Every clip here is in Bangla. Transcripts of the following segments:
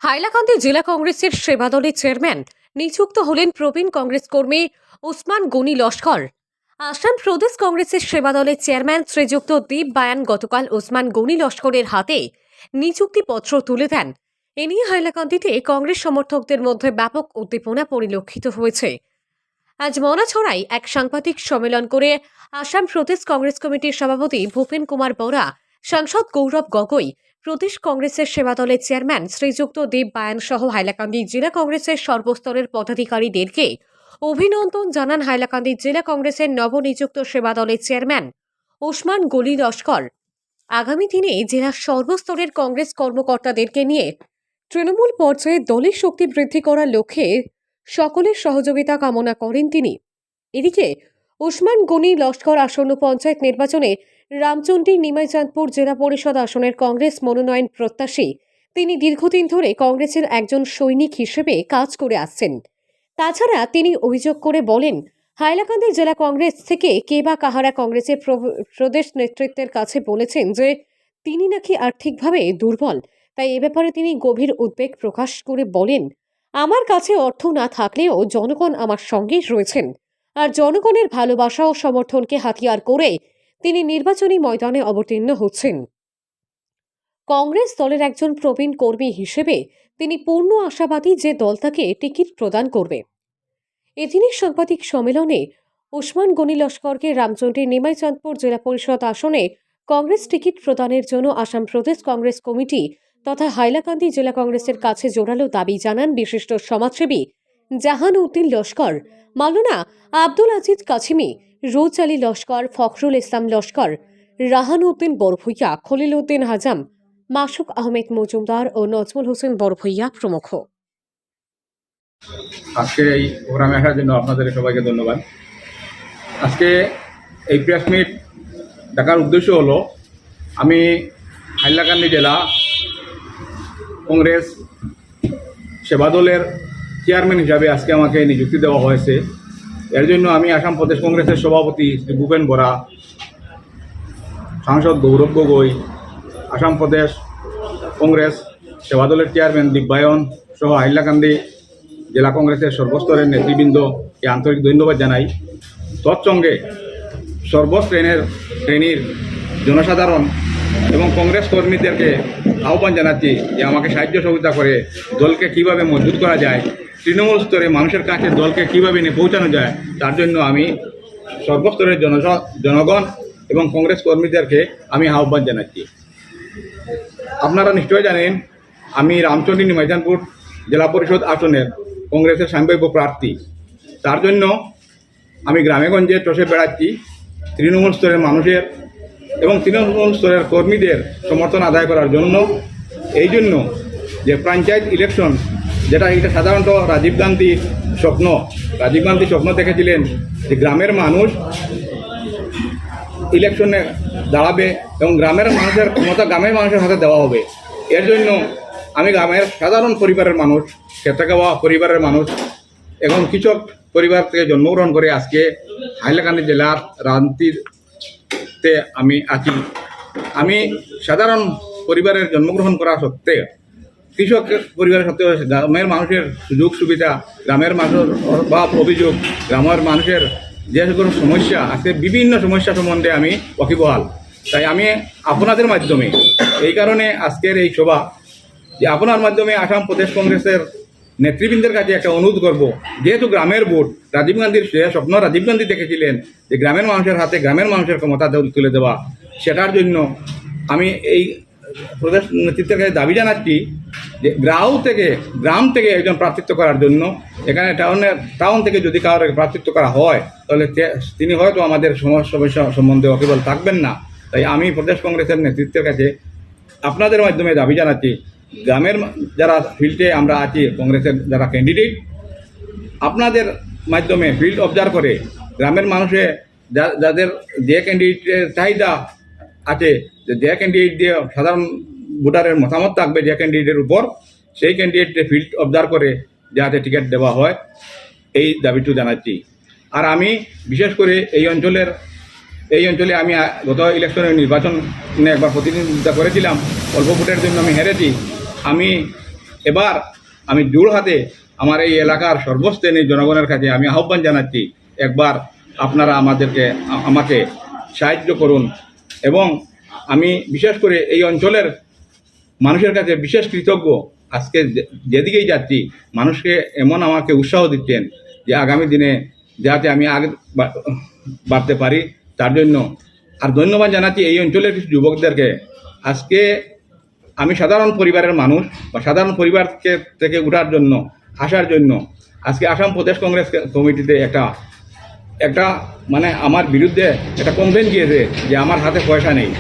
হাইলাকান্দি জেলা কংগ্রেসের সেবা দলের চেয়ারম্যান নিযুক্ত হলেন প্রবীণ কংগ্রেস কর্মী ওসমান গনি লস্কর। আসাম প্রদেশ কংগ্রেসের সেবা দলের চেয়ারম্যান শ্রীযুক্ত দীপ বায়ান গতকাল ওসমান গনি লস্করের হাতে নিযুক্তিপত্র তুলে দেন। এ নিয়ে হাইলাকান্দিতে কংগ্রেস সমর্থকদের মধ্যে ব্যাপক উদ্দীপনা পরিলক্ষিত হয়েছে। আজ মনাছড়ায় এক সাংবাদিক সম্মেলন করে আসাম প্রদেশ কংগ্রেস কমিটির সভাপতি ভূপেন কুমার বরা, সাংসদ গৌরব গগৈ, প্রদেশ কংগ্রেসের সেবা দলের চেয়ারম্যান শ্রীযুক্ত দীপ বায়ান সহ হাইলাকান্দি জেলা কংগ্রেসের সর্বস্তরের পদাধিকারীদেরকে অভিনন্দন জানান হাইলাকান্দি জেলা কংগ্রেসের নবনিযুক্ত সেবা দলের চেয়ারম্যান ওসমান গনি লস্কর। আগামী দিনে জেলার সর্বস্তরের কংগ্রেস কর্মকর্তাদেরকে নিয়ে তৃণমূল পর্যায়ে দলের শক্তি বৃদ্ধি করার লক্ষ্যে সকলের সহযোগিতা কামনা করেন তিনি। এদিকে ওসমান গনি লস্কর আসন্ন পঞ্চায়েত নির্বাচনে রামচন্ডী নিমাইচাঁদপুর জেলা পরিষদ আসনের কংগ্রেস মনোনয়ন প্রত্যাশী। তিনি দীর্ঘদিন ধরে কংগ্রেসের একজন সৈনিক হিসেবে কাজ করে আসছেন। তাছাড়া তিনি অভিযোগ করে বলেন, হাইলাকান্দি জেলা কংগ্রেস থেকে কে বা কাহারা কংগ্রেসের প্রদেশ নেতৃত্বের কাছে বলেছেন যে তিনি নাকি আর্থিকভাবে দুর্বল। তাই এ ব্যাপারে তিনি গভীর উদ্বেগ প্রকাশ করে বলেন, আমার কাছে অর্থ না থাকলেও জনগণ আমার সঙ্গে রয়েছেন, আর জনগণের ভালোবাসা ও সমর্থনকে হাতিয়ার করে তিনি নির্বাচনী ময়দানে অবতীর্ণ হচ্ছেন। কংগ্রেস দলের একজন প্রবীণ কর্মী হিসেবে তিনি পূর্ণ আশাবাদী যে দল তাকে টিকিট প্রদান করবে। এদিনের সাংবাদিক সম্মেলনে ওসমান গনি লস্করকে রামচন্ডী নিমাইচাঁদপুর জেলা পরিষদ আসনে কংগ্রেস টিকিট প্রদানের জন্য আসাম প্রদেশ কংগ্রেস কমিটি তথা হাইলাকান্দি জেলা কংগ্রেসের কাছে জোরালো দাবি জানান বিশিষ্ট সমাজসেবী জাহান উদ্দিন লস্কর, মাওলানা আব্দুল আজিজ কাছিমি, রোজ আলী লস্কর, ফখরুল ইসলাম লস্কর, রাহান উদ্দিন বড়ভূইয়া, খলিল উদ্দিন হাজাম, মাসুক আহমেদ মজুমদার ও নজমুল হোসেন বড়ভূইয়া প্রমুখ। আজকে এই প্রোগ্রামে আসার জন্য আপনাদের সবাইকে ধন্যবাদ। আজকে এই প্রেস মিট ডাকার উদ্দেশ্য হলো, আমি হাইলাকান্দি জেলা কংগ্রেস সেবা দলের চেয়ারম্যান হিসাবে আজকে আমাকে নিযুক্তি দেওয়া হয়েছে। এর জন্য আমি আসাম প্রদেশ কংগ্রেসের সভাপতি শ্রী ভূপেন বরা, সাংসদ গৌরব গগৈ, আসাম প্রদেশ কংগ্রেস সেবা দলের চেয়ারম্যান দীপ বায়ান সহ হাইলাকান্দি জেলা কংগ্রেসের সর্বস্তরের নেতৃবৃন্দকে আন্তরিক ধন্যবাদ জানাই। তৎসঙ্গে শ্রেণীর জনসাধারণ এবং কংগ্রেস কর্মীদেরকে আহ্বান জানাচ্ছি যে আমাকে সাহায্য সহযোগিতা করে দলকে কিভাবে মজবুত করা যায়, তৃণমূল স্তরে মানুষের কাছে দলকে কিভাবে নিয়ে পৌঁছানো যায়, তার জন্য আমি সর্বস্তরের জনগণ এবং কংগ্রেস কর্মীদেরকে আমি আহ্বান জানাচ্ছি। আপনারা নিশ্চয় জানেন, আমি রামচন্ডী নিমাইচাঁদপুর জেলা পরিষদ আসনের কংগ্রেসের সম্ভাব্য প্রার্থী। তার জন্য আমি গ্রামে গঞ্জে টসে বেড়াচ্ছি তৃণমূল স্তরের মানুষের এবং তৃণমূল স্তরের কর্মীদের সমর্থন আদায় করার জন্য। এই জন্য যে পঞ্চায়েত ইলেকশন, এটা সাধারণত রাজীব গান্ধী স্বপ্ন দেখেছিলেন যে গ্রামের মানুষ ইলেকশনে দাঁড়াবে এবং গ্রামের মানুষের ক্ষমতা গ্রামের মানুষের হাতে দেওয়া হবে। এর জন্য আমি গ্রামের সাধারণ পরিবারের মানুষ, খেতে খাওয়া পরিবারের মানুষ এবং কৃষক পরিবার থেকে জন্মগ্রহণ করে আজকে হাইলাকান্দি জেলার রাজনীতিতে আমি আছি। আমি সাধারণ পরিবারের জন্মগ্রহণ করা সত্ত্বে, কৃষক পরিবারের সত্ত্বেও গ্রামের মানুষের সুযোগ সুবিধা, গ্রামের মানুষের অভাব অভিযোগ, গ্রামের মানুষের যে কোনো সমস্যা আছে, বিভিন্ন সমস্যা সম্বন্ধে আমি ওয়াকিবহাল। তাই আমি আপনাদের মাধ্যমে, এই কারণে আজকের এই সভা, যে আপনার মাধ্যমে আসাম প্রদেশ কংগ্রেসের নেতৃবৃন্দের কাছে একটা অনুরোধ করব, যেহেতু গ্রামের ভোট, রাজীব গান্ধীর স্বপ্ন রাজীব গান্ধী দেখেছিলেন যে গ্রামের মানুষের হাতে গ্রামের মানুষের ক্ষমতা তুলে দেওয়া, সেটার জন্য আমি এই প্রদেশ নেতৃত্বের কাছে দাবি জানাচ্ছি যে গ্রাম থেকে একজন প্রার্থিত্ব করার জন্য। এখানে টাউন থেকে যদি কারোর প্রার্থিত্ব করা হয় তাহলে তিনি হয়তো আমাদের সমস্যা সম্বন্ধে ওয়াকিবহাল থাকবেন না। তাই আমি প্রদেশ কংগ্রেসের নেতৃত্বের কাছে আপনাদের মাধ্যমে দাবি জানাচ্ছি, গ্রামের যারা ফিল্ডে আমরা আছি, কংগ্রেসের যারা ক্যান্ডিডেট, আপনাদের মাধ্যমে ফিল্ড অবজার্ভ করে গ্রামের মানুষে যাদের যে ক্যান্ডিডেটের চাহিদা আছে, যে ক্যান্ডিডেট দিয়ে সাধারণ ভোটারের মতামত থাকবে যে ক্যান্ডিডেটের উপর, সেই ক্যান্ডিডেটকে ফিল্ড অবজার্ভ করে যাতে টিকিট দেওয়া হয়, এই দাবিটি জানাচ্ছি। আর আমি বিশেষ করে এই অঞ্চলে আমি গত ইলেকশনের নির্বাচনে একবার প্রতিদ্বন্দ্বিতা করেছিলাম, অল্প ভোটের জন্য আমি হেরেছি। আমি এবার আমি জোড়হাতে আমার এই এলাকার সর্বশ্রেণীর জনগণের কাছে আমি আহ্বান জানাচ্ছি, একবার আপনারা আমাকে সাহায্য করুন। এবং আমি বিশেষ করে এই অঞ্চলের মানুষের কাছে বিশেষ কৃতজ্ঞ। আজকে যেদিকেই যাচ্ছি মানুষকে এমন আমাকে উৎসাহ দিচ্ছেন যে আগামী দিনে যাতে আমি আগে বাড়তে পারি, তার জন্য। আর ধন্যবাদ জানাচ্ছি এই অঞ্চলের কিছু যুবকদেরকে। আজকে আমি সাধারণ পরিবারের মানুষ বা সাধারণ পরিবারকে থেকে আসার জন্য আজকে আসাম প্রদেশ কংগ্রেস কমিটিতে একটা মানে আমার বিরুদ্ধে একটা কমপ্লেন গিয়েছে যে আমার হাতে পয়সা নেই,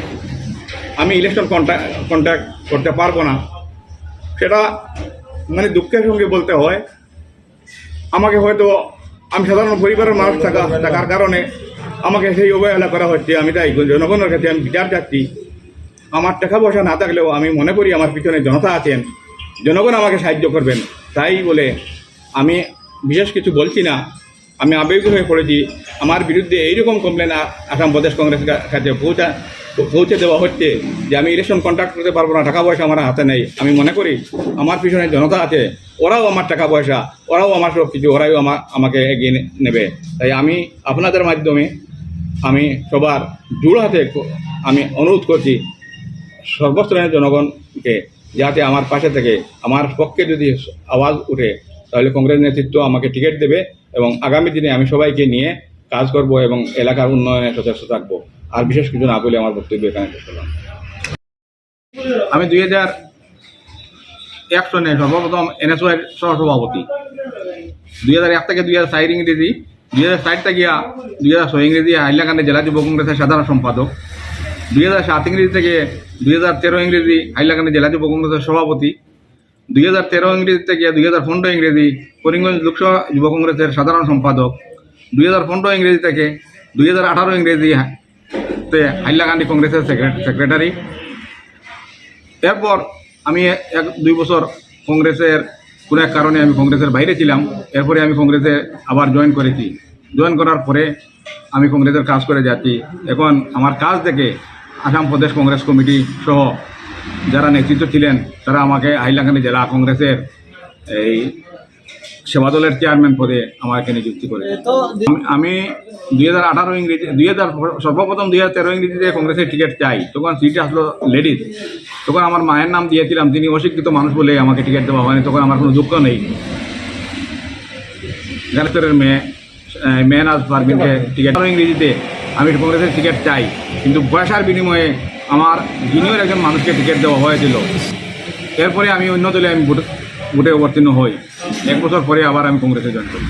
আমি ইলেকশন কন্ট্যাক্ট করতে পারবো না। সেটা মানে দুঃখের সঙ্গে বলতে হয়, আমাকে হয়তো আমি সাধারণ পরিবারের মানুষ থাকার কারণে আমাকে সেই অবহেলা করা হচ্ছে। আমি তাই জনগণের কাছে আমি বিচার চাচ্ছি। আমার টাকা পয়সা না থাকলেও আমি মনে করি আমার পিছনে জনতা আছেন, জনগণ আমাকে সাহায্য করবেন। তাই বলে আমি বিশেষ কিছু বলছি না, আমি আবেগী হয়ে পড়েছি। আমার বিরুদ্ধে এইরকম কমপ্লেন আসাম প্রদেশ কংগ্রেসের কাছে পৌঁছে দেওয়া হচ্ছে যে আমি ইলেকশন কন্ট্যাক্ট করতে পারবো না, টাকা পয়সা আমার হাতে নেই। আমি মনে করি আমার পিছনে জনতা আছে, ওরাও আমার টাকা পয়সা, ওরাও আমার সব কিছু, ওরাও আমাকে এগিয়ে নেবে। তাই আমি আপনাদের মাধ্যমে আমি সবার জোড়হাতে আমি অনুরোধ করছি সর্বস্তরের জনগণকে যাতে আমার পাশে থেকে আমার পক্ষে যদি আওয়াজ উঠে তাহলে কংগ্রেস নেতৃত্ব আমাকে টিকিট দেবে এবং আগামী দিনে আমি সবাইকে নিয়ে কাজ করব এবং এলাকার উন্নয়নে সচেষ্ট থাকবো। আর বিশেষ কিছু না বলে আমার বক্তব্য এখানে শেষ করলাম। আমি 2001 সনে সর্বপ্রথম NSY সহসভাপতি, 2001 থেকে 2004 ইংরেজি, 2004 থেকে 2006 ইংরেজি হাইলাকান্দি জেলা যুব কংগ্রেসের সাধারণ সম্পাদক, 2007 ইংরেজি থেকে 2013 ইংরেজি হাইলাকান্দি জেলা যুব কংগ্রেসের সভাপতি, 2013 ইংরেজি থেকে 2015 ইংরেজি করিমগঞ্জ লোকসভা যুব কংগ্রেসের সাধারণ সম্পাদক, 2015 ইংরেজি থেকে 2018 ইংরেজি হাইলাকান্দি কংগ্রেসের সেক্রেটারি। এরপর আমি 1-2 বছর কংগ্রেসের কোনো এক কারণে আমি কংগ্রেসের বাইরে ছিলাম। এরপরে আমি কংগ্রেসে আবার জয়েন করেছি। জয়েন করার পরে আমি কংগ্রেসের কাজ করে যাচ্ছি। এখন আমার কাজ দেখে আসাম প্রদেশ কংগ্রেস কমিটি সহ যারা নেতৃত্ব ছিলেন তারা আমাকে হাইলাকান্দি জেলা কংগ্রেসের এই সেবা দলের চেয়ারম্যান পদে আমাকে নিযুক্তি করে। আমি 2018 ইংরেজি সর্বপ্রথম 2013 ইংরেজিতে কংগ্রেসের টিকিট চাই, তখন সিট আসলো লেডিস। তখন আমার মায়ের নাম দিয়েছিলাম, তিনি অশিক্ষিত মানুষ বলে আমাকে টিকিট দেওয়া হয়নি। তখন আমার কোনো দুঃখ নেই। গানেশ্বরের মেয়ে নাজ পারভিনকে টিকিট ইংরেজিতে আমি কংগ্রেসের টিকিট চাই, কিন্তু পয়সার বিনিময়ে আমার জুনিয়র একজন মানুষকে টিকিট দেওয়া হয়েছিল। এরপরে আমি অন্য দলে আমি ভোটে অবতীর্ণ হই। 1 বছর পরে আবার আমি কংগ্রেসে জয়েন করি।